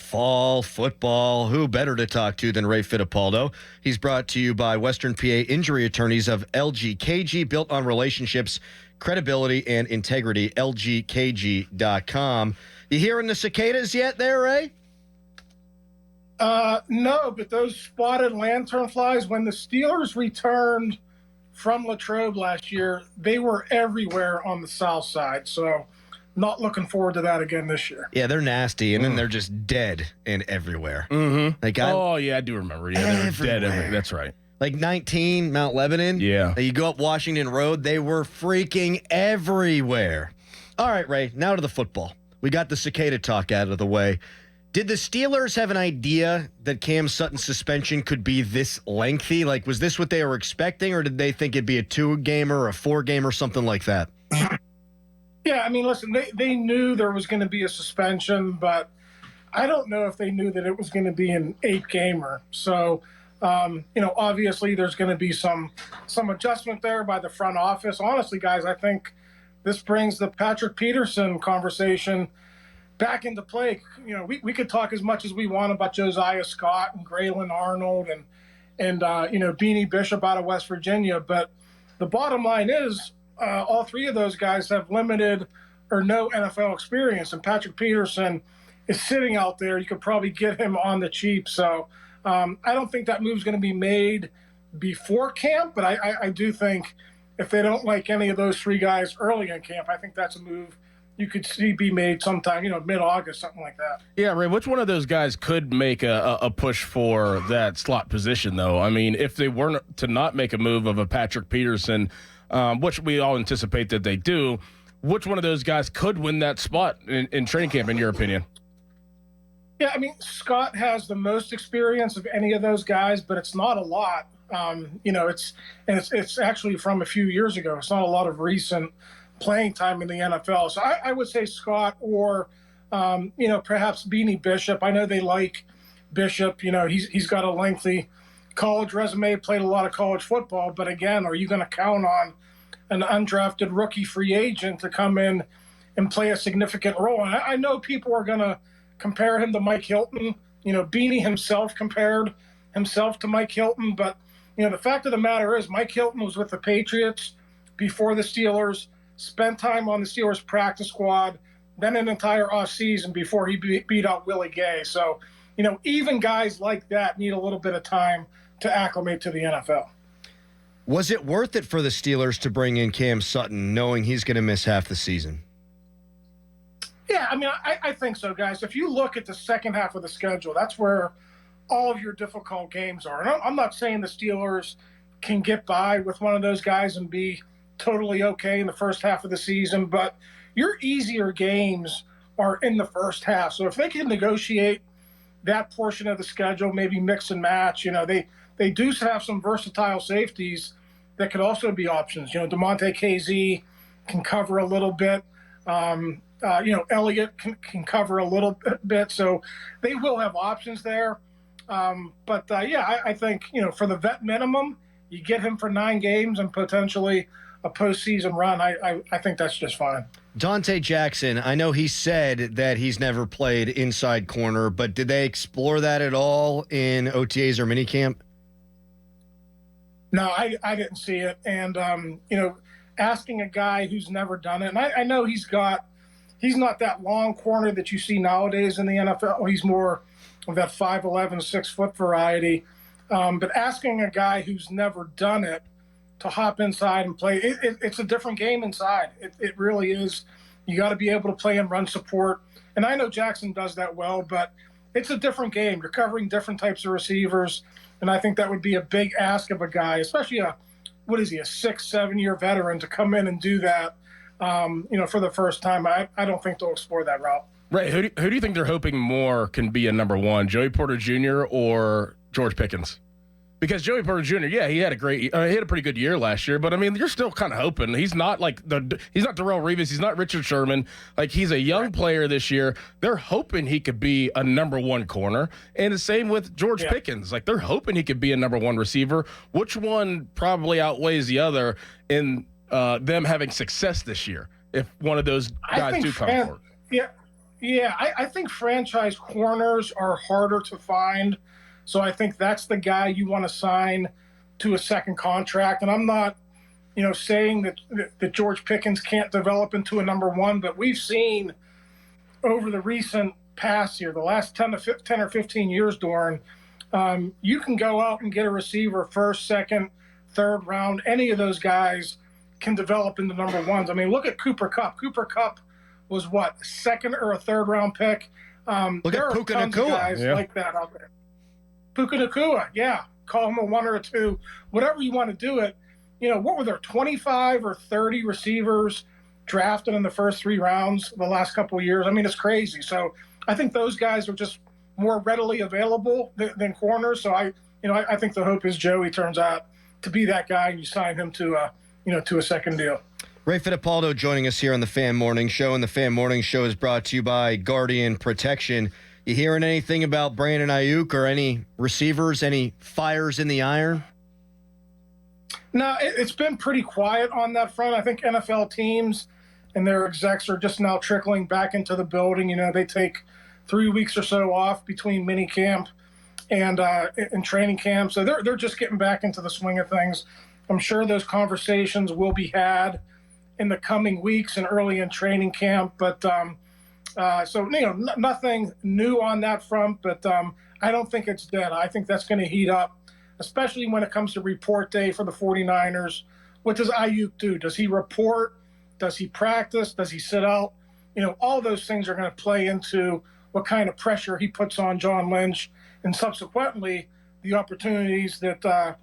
fall football. Who better to talk to than Ray Fittipaldo? He's brought to you by Western PA Injury Attorneys of LGKG, built on relationships, credibility, and integrity. LGKG.com. You hearing the cicadas yet there, Ray? No, but those spotted lanternflies, when the Steelers returned from Latrobe last year, they were everywhere on the south side. So not looking forward to that again this year. Yeah, they're nasty, and then they're just dead and everywhere. Mm-hmm. Like I do remember. Yeah, they were dead everywhere. That's right. Like 19, Mount Lebanon. Yeah. You go up Washington Road, they were freaking everywhere. All right, Ray, now to the football. We got the cicada talk out of the way. Did the Steelers have an idea that Cam Sutton's suspension could be this lengthy? Like, was this what they were expecting, or did they think it'd be a 2-gamer or a 4-gamer, something like that? Yeah, I mean, listen, they knew there was going to be a suspension, but I don't know if they knew that it was going to be an 8-gamer. So, obviously there's going to be some adjustment there by the front office. Honestly, guys, I think this brings the Patrick Peterson conversation back into play. We could talk as much as we want about Josiah Scott and Graylin Arnold and Beanie Bishop out of West Virginia, but the bottom line is all three of those guys have limited or no NFL experience, and Patrick Peterson is sitting out there. You could probably get him on the cheap. So I don't think that move's going to be made before camp, but I do think if they don't like any of those three guys early in camp, I think that's a move you could see be made sometime, mid-August, something like that. Yeah, Ray, which one of those guys could make a push for that slot position, though? I mean, if they weren't to not make a move of a Patrick Peterson, which we all anticipate that they do, which one of those guys could win that spot in training camp, in your opinion? Yeah, I mean, Scott has the most experience of any of those guys, but it's not a lot. It's actually from a few years ago. It's not a lot of recent playing time in the NFL. So I would say Scott or, perhaps Beanie Bishop. I know they like Bishop. He's got a lengthy college resume, played a lot of college football. But again, are you going to count on an undrafted rookie free agent to come in and play a significant role? And I know people are going to compare him to Mike Hilton. Beanie himself compared himself to Mike Hilton. But, the fact of the matter is Mike Hilton was with the Patriots before the Steelers, spent time on the Steelers practice squad, then an entire offseason before he beat out Willie Gay. So, even guys like that need a little bit of time to acclimate to the NFL. Was it worth it for the Steelers to bring in Cam Sutton, knowing he's going to miss half the season? Yeah, I mean, I think so, guys. If you look at the second half of the schedule, that's where all of your difficult games are. And I'm not saying the Steelers can get by with one of those guys and be totally okay in the first half of the season, but your easier games are in the first half. So if they can negotiate that portion of the schedule, maybe mix and match, they do have some versatile safeties that could also be options. DeMonte KZ can cover a little bit. Elliott can cover a little bit. So they will have options there. I think, for the vet minimum, you get him for 9 games and potentially a postseason run. I think that's just fine. Dante Jackson, I know he said that he's never played inside corner, but did they explore that at all in OTAs or minicamp? No, I didn't see it. And, asking a guy who's never done it, and I know he's not that long corner that you see nowadays in the NFL. He's more of that 5'11", 6-foot variety. But asking a guy who's never done it to hop inside and play, it's a different game inside. It really is. You got to be able to play and run support. And I know Jackson does that well, but it's a different game. You're covering different types of receivers. And I think that would be a big ask of a guy, especially a 6-7 year veteran to come in and do that, for the first time. I don't think they'll explore that route. Right. Who do you think they're hoping more can be a number one, Joey Porter Jr. or George Pickens? Because Joey Porter Jr., he had a pretty good year last year, but I mean, you're still kind of hoping. He's not he's not Darrelle Revis, he's not Richard Sherman. Like, he's a young player this year. They're hoping he could be a number one corner, and the same with George Pickens. Like, they're hoping he could be a number one receiver. Which one probably outweighs the other in them having success this year? If one of those guys do come forward. Yeah. Yeah, I think franchise corners are harder to find. So I think that's the guy you want to sign to a second contract. And I'm not, saying that George Pickens can't develop into a number one, but we've seen over the recent past year, the last 10 or 15 years, Doran, you can go out and get a receiver first, second, third round. Any of those guys can develop into number ones. I mean, look at Cooper Kupp. Cooper Kupp was what, a second or a third round pick? Look there at are Puka tons of Nacua. guys like that out there. Puka Nacua, yeah. Call him a one or a two, whatever you want to do it. What were there, 25 or 30 receivers drafted in the first 3 rounds the last couple of years? I mean, it's crazy. So I think those guys are just more readily available than corners. So I think the hope is Joey turns out to be that guy, and you sign him to a second deal. Ray Fittipaldo joining us here on the Fan Morning Show, and the Fan Morning Show is brought to you by Guardian Protection. You hearing anything about Brandon Ayuk or any receivers, any fires in the iron? No, it's been pretty quiet on that front. I think NFL teams and their execs are just now trickling back into the building. They take 3 weeks or so off between mini camp and training camp. So they're just getting back into the swing of things. I'm sure those conversations will be had in the coming weeks and early in training camp. But nothing new on that front. But I don't think it's dead. I think that's going to heat up, especially when it comes to report day for the 49ers. What does Ayuk do? Does he report? Does he practice? Does he sit out? All those things are going to play into what kind of pressure he puts on John Lynch, and subsequently the opportunities that,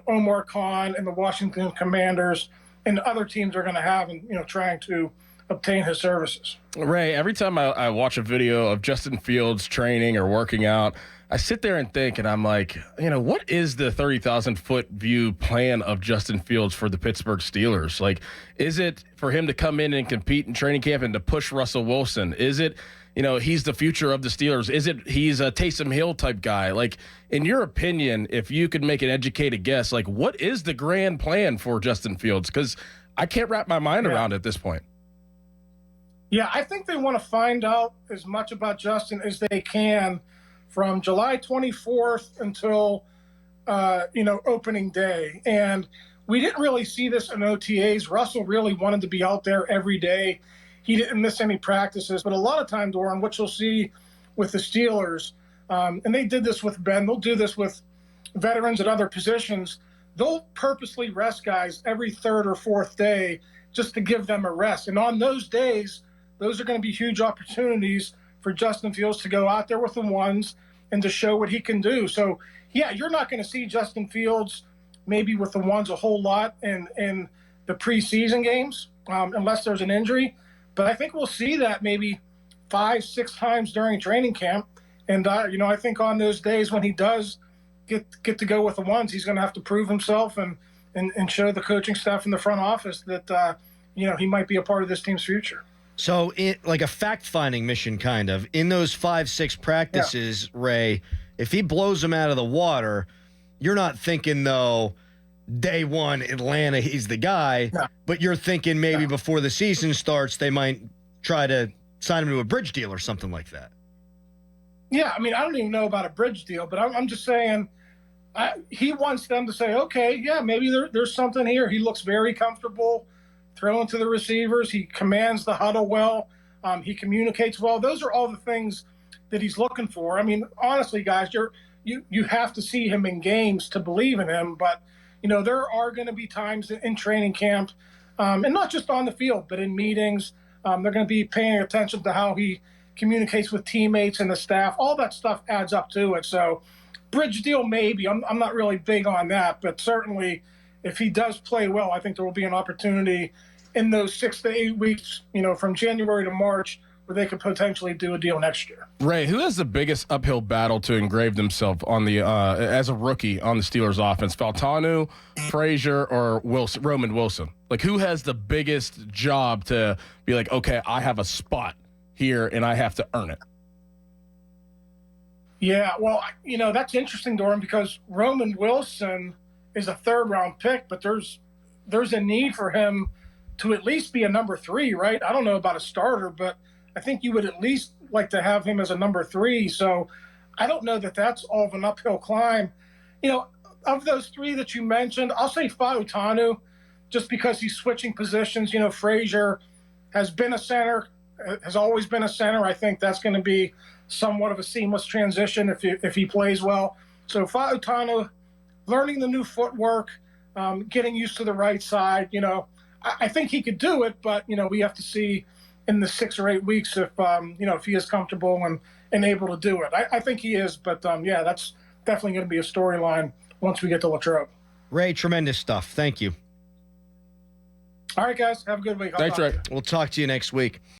Omar Khan and the Washington Commanders and other teams are going to have in, trying to obtain his services. Ray, every time I watch a video of Justin Fields training or working out, I sit there and think, and I'm like, what is the 30,000-foot view plan of Justin Fields for the Pittsburgh Steelers? Like, is it for him to come in and compete in training camp and to push Russell Wilson? Is it, he's the future of the Steelers? Is it he's a Taysom Hill type guy? Like, in your opinion, if you could make an educated guess, like, what is the grand plan for Justin Fields? Because I can't wrap my mind around it at this point. Yeah, I think they want to find out as much about Justin as they can from July 24th until, opening day. And we didn't really see this in OTAs. Russell really wanted to be out there every day. He didn't miss any practices. But a lot of time, Doran, what you'll see with the Steelers, and they did this with Ben, they'll do this with veterans at other positions, they'll purposely rest guys every third or fourth day just to give them a rest. And on those days, those are going to be huge opportunities for Justin Fields to go out there with the ones and to show what he can do. So, yeah, you're not going to see Justin Fields maybe with the ones a whole lot in the preseason games unless there's an injury. But I think we'll see that maybe 5-6 times during training camp. And, I think on those days when he does get to go with the ones, he's going to have to prove himself and show the coaching staff in the front office that, he might be a part of this team's future. So, like a fact-finding mission, kind of, in those 5-6 practices, Ray, if he blows them out of the water, you're not thinking, though, day one, Atlanta, he's the guy, but you're thinking maybe before the season starts, they might try to sign him to a bridge deal or something like that. Yeah, I mean, I don't even know about a bridge deal, but I'm just saying he wants them to say, okay, yeah, maybe there's something here. He looks very comfortable throwing to the receivers. He commands the huddle well. He communicates well. Those are all the things that he's looking for. I mean, honestly, guys, you have to see him in games to believe in him. But, there are going to be times in training camp, and not just on the field, but in meetings. They're going to be paying attention to how he communicates with teammates and the staff. All that stuff adds up to it. So bridge deal, maybe. I'm not really big on that. But certainly if he does play well, I think there will be an opportunity in those 6 to 8 weeks, from January to March, where they could potentially do a deal next year. Ray, who has the biggest uphill battle to engrave themselves on the as a rookie on the Steelers offense? Faltanu, Frazier, or Roman Wilson? Like, who has the biggest job to be like, okay, I have a spot here and I have to earn it? Yeah, well, that's interesting, Doran, because Roman Wilson is a third-round pick, but there's a need for him to at least be a number 3, right? I don't know about a starter, but I think you would at least like to have him as a number 3. So I don't know that that's all of an uphill climb. Of those 3 that you mentioned, I'll say Fautanu, just because he's switching positions. Frazier has been a center, has always been a center. I think that's going to be somewhat of a seamless transition if he plays well. So Fautanu, learning the new footwork, getting used to the right side. I think he could do it, but we have to see in the 6 or 8 weeks if he is comfortable and able to do it. I think he is, but that's definitely going to be a storyline once we get to Latrobe. Ray, tremendous stuff. Thank you. All right, guys. Have a good week. Thanks, Ray. We'll talk to you next week.